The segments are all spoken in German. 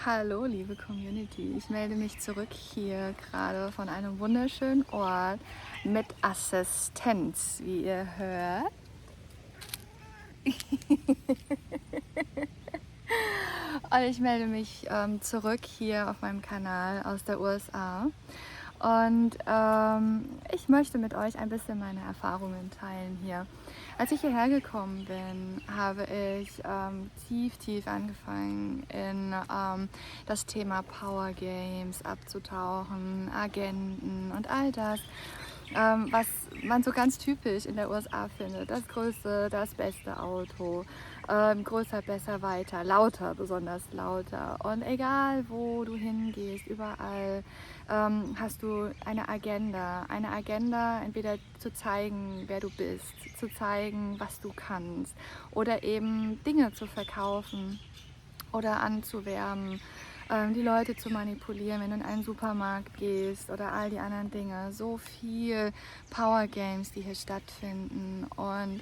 Hallo, liebe Community. Ich melde mich zurück hier gerade von einem wunderschönen Ort mit Assistenz, wie ihr hört. Und ich melde mich zurück hier auf meinem Kanal aus der USA. Und ich möchte mit euch ein bisschen meine Erfahrungen teilen hier. Als ich hierher gekommen bin, habe ich tief angefangen, in das Thema Power Games abzutauchen, Agenten und all das, was man so ganz typisch in der USA findet. Das größte, das beste Auto, größer, besser, weiter, lauter, besonders lauter. Und egal, wo du hingehst, überall hast du eine Agenda entweder zu zeigen, wer du bist, zu zeigen, was du kannst oder eben Dinge zu verkaufen oder anzuwerben, die Leute zu manipulieren, wenn du in einen Supermarkt gehst oder all die anderen Dinge. So viel Power Games, die hier stattfinden. Und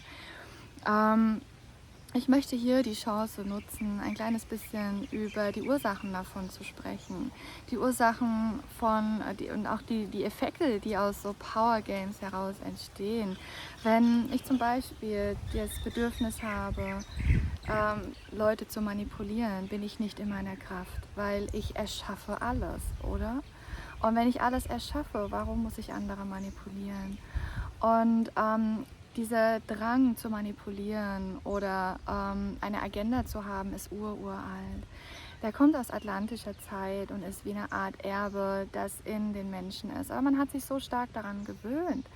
ich möchte hier die Chance nutzen, ein kleines bisschen über die Ursachen davon zu sprechen. Die Ursachen und auch die Effekte, die aus so Power Games heraus entstehen. Wenn ich zum Beispiel das Bedürfnis habe, Leute zu manipulieren, bin ich nicht in meiner Kraft, weil ich erschaffe alles, oder? Und wenn ich alles erschaffe, warum muss ich andere manipulieren? Und dieser Drang zu manipulieren oder eine Agenda zu haben, ist uralt. Der kommt aus atlantischer Zeit und ist wie eine Art Erbe, das in den Menschen ist. Aber man hat sich so stark daran gewöhnt,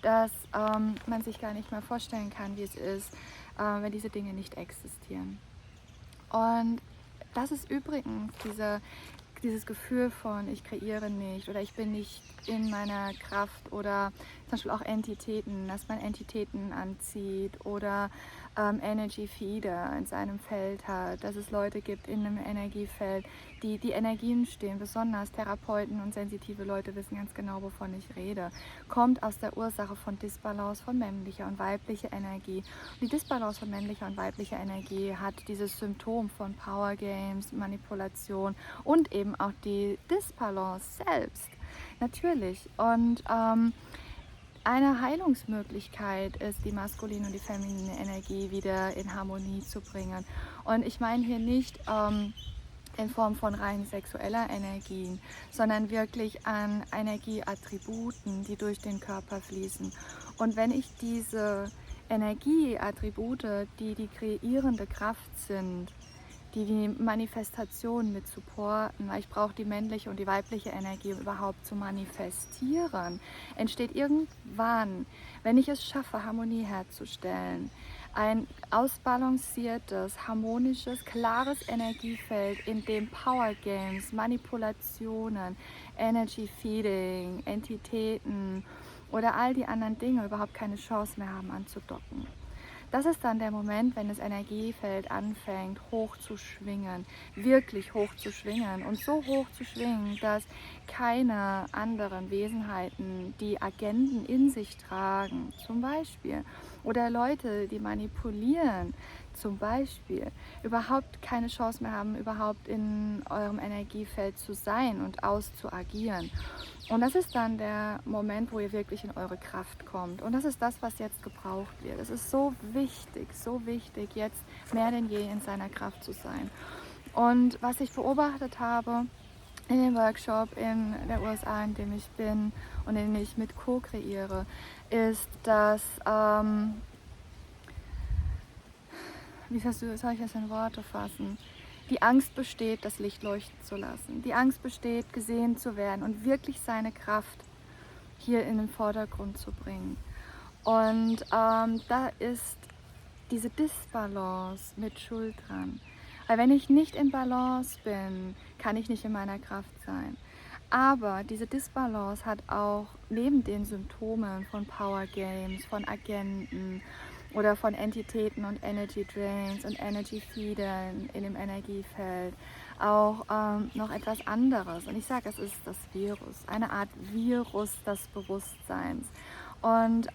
dass man sich gar nicht mehr vorstellen kann, wie es ist, wenn diese Dinge nicht existieren. Und das ist übrigens dieses Gefühl von, ich kreiere nicht oder ich bin nicht in meiner Kraft oder zum Beispiel auch Entitäten, dass man Entitäten anzieht oder Energy Feeder in seinem Feld hat, dass es Leute gibt in einem Energiefeld, die Energien stehen, besonders Therapeuten und sensitive Leute wissen ganz genau, wovon ich rede, kommt aus der Ursache von Disbalance von männlicher und weiblicher Energie. Und die Disbalance von männlicher und weiblicher Energie hat dieses Symptom von Power Games, Manipulation und eben auch die Disbalance selbst. Natürlich. Und eine Heilungsmöglichkeit ist, die maskuline und die feminine Energie wieder in Harmonie zu bringen. Und ich meine hier nicht in Form von rein sexueller Energien, sondern wirklich an Energieattributen, die durch den Körper fließen. Und wenn ich diese Energieattribute, die kreierende Kraft sind, die Manifestation mit supporten, weil ich brauche die männliche und die weibliche Energie, um überhaupt zu manifestieren, entsteht irgendwann, wenn ich es schaffe, Harmonie herzustellen, ein ausbalanciertes, harmonisches, klares Energiefeld, in dem Power Games, Manipulationen, Energy Feeding, Entitäten oder all die anderen Dinge überhaupt keine Chance mehr haben anzudocken. Das ist dann der Moment, wenn das Energiefeld anfängt, hoch zu schwingen, wirklich hoch zu schwingen und so hoch zu schwingen, dass keine anderen Wesenheiten, die Agenden in sich tragen, zum Beispiel, oder Leute, die manipulieren, zum Beispiel, überhaupt keine Chance mehr haben, überhaupt in eurem Energiefeld zu sein und auszuagieren. Und das ist dann der Moment, wo ihr wirklich in eure Kraft kommt. Und das ist das, was jetzt gebraucht wird. Es ist so wichtig, jetzt mehr denn je in seiner Kraft zu sein. Und was ich beobachtet habe in dem Workshop in der USA, in dem ich bin und in dem ich mit co-kreiere, ist, dass, wie soll ich das in Worte fassen? Die Angst besteht, das Licht leuchten zu lassen. Die Angst besteht, gesehen zu werden und wirklich seine Kraft hier in den Vordergrund zu bringen. Und da ist diese Disbalance mit Schuld dran. Weil wenn ich nicht in Balance bin, kann ich nicht in meiner Kraft sein. Aber diese Disbalance hat auch neben den Symptomen von Power Games, von Agenten oder von Entitäten und Energy Drains und Energy Feedern in dem Energiefeld auch noch etwas anderes. Und ich sage, es ist das Virus, eine Art Virus des Bewusstseins. Und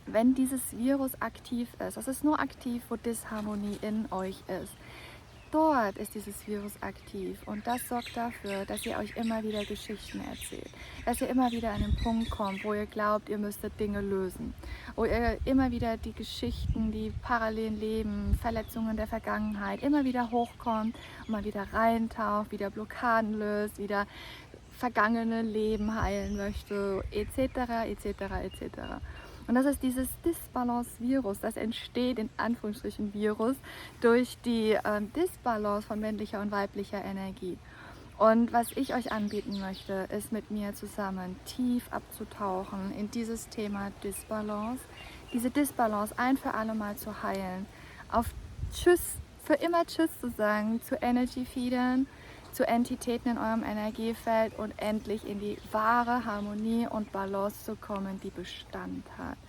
wenn dieses Virus aktiv ist, das ist nur aktiv, wo Disharmonie in euch ist. dort ist dieses Virus aktiv und das sorgt dafür, dass ihr euch immer wieder Geschichten erzählt, dass ihr immer wieder an den Punkt kommt, wo ihr glaubt, ihr müsstet Dinge lösen, wo ihr immer wieder die Geschichten, die parallelen Leben, Verletzungen der Vergangenheit immer wieder hochkommt und mal wieder reintaucht, wieder Blockaden löst, wieder vergangene Leben heilen möchte, etc., etc., etc. Und das ist dieses Disbalance-Virus, das entsteht in Anführungsstrichen Virus durch die Disbalance von männlicher und weiblicher Energie. Und was ich euch anbieten möchte, ist mit mir zusammen tief abzutauchen in dieses Thema Disbalance, diese Disbalance ein für alle Mal zu heilen, auf Tschüss, für immer Tschüss zu sagen, zu Energy Feedern, zu Entitäten in eurem Energiefeld und endlich in die wahre Harmonie und Balance zu kommen, die Bestand hat.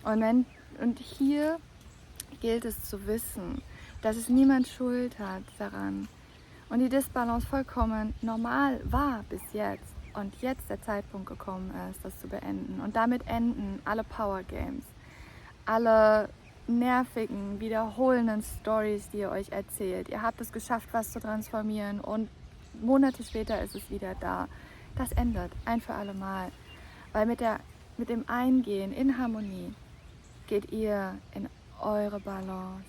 Und hier gilt es zu wissen, dass es niemand Schuld hat daran und die Disbalance vollkommen normal war bis jetzt und jetzt der Zeitpunkt gekommen ist, das zu beenden. Und damit enden alle Power Games, alle nervigen, wiederholenden Stories, die ihr euch erzählt. Ihr habt es geschafft, was zu transformieren und Monate später ist es wieder da. Das endet ein für alle Mal, weil mit dem Eingehen in Harmonie geht ihr in eure Balance.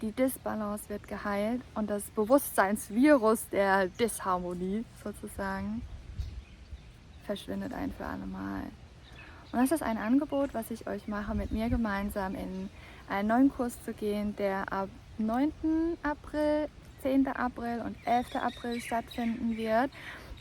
Die Disbalance wird geheilt und das Bewusstseinsvirus der Disharmonie sozusagen verschwindet ein für alle Mal. Und das ist ein Angebot, was ich euch mache, mit mir gemeinsam in einen neuen Kurs zu gehen, der ab 9. April, 10. April und 11. April stattfinden wird,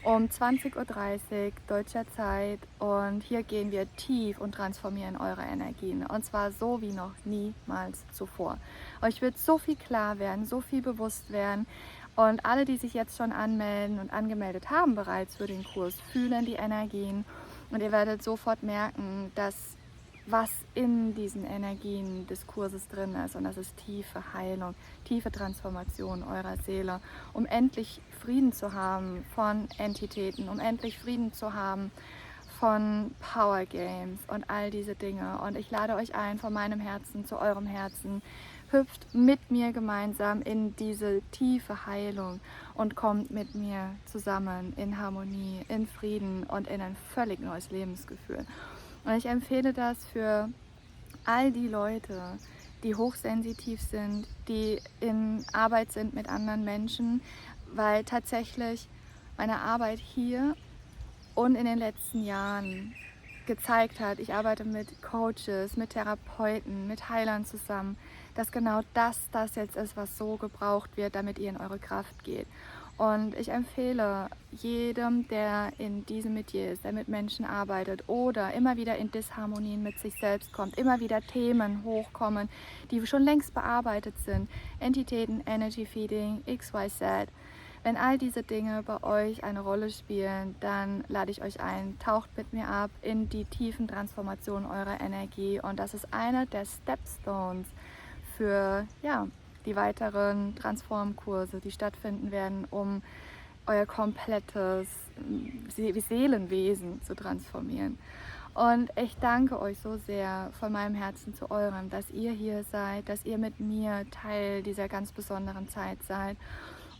um 20:30 Uhr deutscher Zeit. Und hier gehen wir tief und transformieren eure Energien. Und zwar so wie noch niemals zuvor. Euch wird so viel klar werden, so viel bewusst werden. Und alle, die sich jetzt schon anmelden und angemeldet haben bereits für den Kurs, fühlen die Energien. Und ihr werdet sofort merken, dass was in diesen Energien des Kurses drin ist. Und das ist tiefe Heilung, tiefe Transformation eurer Seele, um endlich Frieden zu haben von Entitäten, um endlich Frieden zu haben von Power Games und all diese Dinge. Und ich lade euch ein, von meinem Herzen zu eurem Herzen. Hüpft mit mir gemeinsam in diese tiefe Heilung und kommt mit mir zusammen in Harmonie, in Frieden und in ein völlig neues Lebensgefühl. Und ich empfehle das für all die Leute, die hochsensitiv sind, die in Arbeit sind mit anderen Menschen, weil tatsächlich meine Arbeit hier und in den letzten Jahren gezeigt hat, ich arbeite mit Coaches, mit Therapeuten, mit Heilern zusammen, dass genau das jetzt ist, was so gebraucht wird, damit ihr in eure Kraft geht. Und ich empfehle jedem, der in diesem Metier ist, der mit Menschen arbeitet oder immer wieder in Disharmonien mit sich selbst kommt, immer wieder Themen hochkommen, die schon längst bearbeitet sind, Entitäten, Energy Feeding, XYZ. Wenn all diese Dinge bei euch eine Rolle spielen, dann lade ich euch ein, taucht mit mir ab in die tiefen Transformationen eurer Energie. Und das ist einer der Stepstones für die weiteren Transformkurse, die stattfinden werden, um euer komplettes Seelenwesen zu transformieren. Und ich danke euch so sehr von meinem Herzen zu eurem, dass ihr hier seid, dass ihr mit mir Teil dieser ganz besonderen Zeit seid.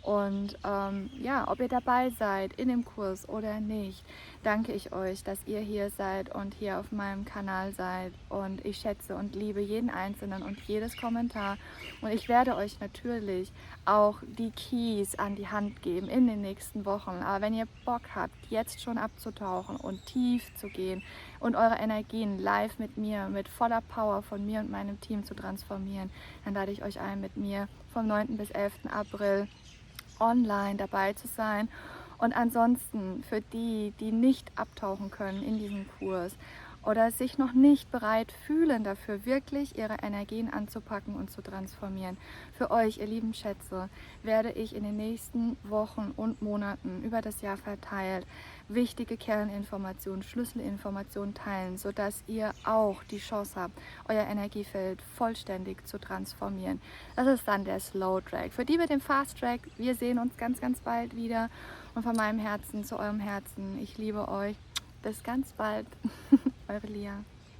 Und ob ihr dabei seid in dem Kurs oder nicht, danke ich euch, dass ihr hier seid und hier auf meinem Kanal seid. Und ich schätze und liebe jeden Einzelnen und jedes Kommentar. Und ich werde euch natürlich auch die Keys an die Hand geben in den nächsten Wochen. Aber wenn ihr Bock habt, jetzt schon abzutauchen und tief zu gehen und eure Energien live mit mir, mit voller Power von mir und meinem Team zu transformieren, dann lade ich euch ein, mit mir vom 9. bis 11. April online dabei zu sein. Und ansonsten für die, die nicht abtauchen können in diesem Kurs oder sich noch nicht bereit fühlen dafür, wirklich ihre Energien anzupacken und zu transformieren. Für euch, ihr lieben Schätze, werde ich in den nächsten Wochen und Monaten über das Jahr verteilt wichtige Kerninformationen, Schlüsselinformationen teilen, sodass ihr auch die Chance habt, euer Energiefeld vollständig zu transformieren. Das ist dann der Slow Track. Für die mit dem Fast Track, wir sehen uns ganz, ganz bald wieder. Und von meinem Herzen zu eurem Herzen, ich liebe euch. Bis ganz bald, eure Lia.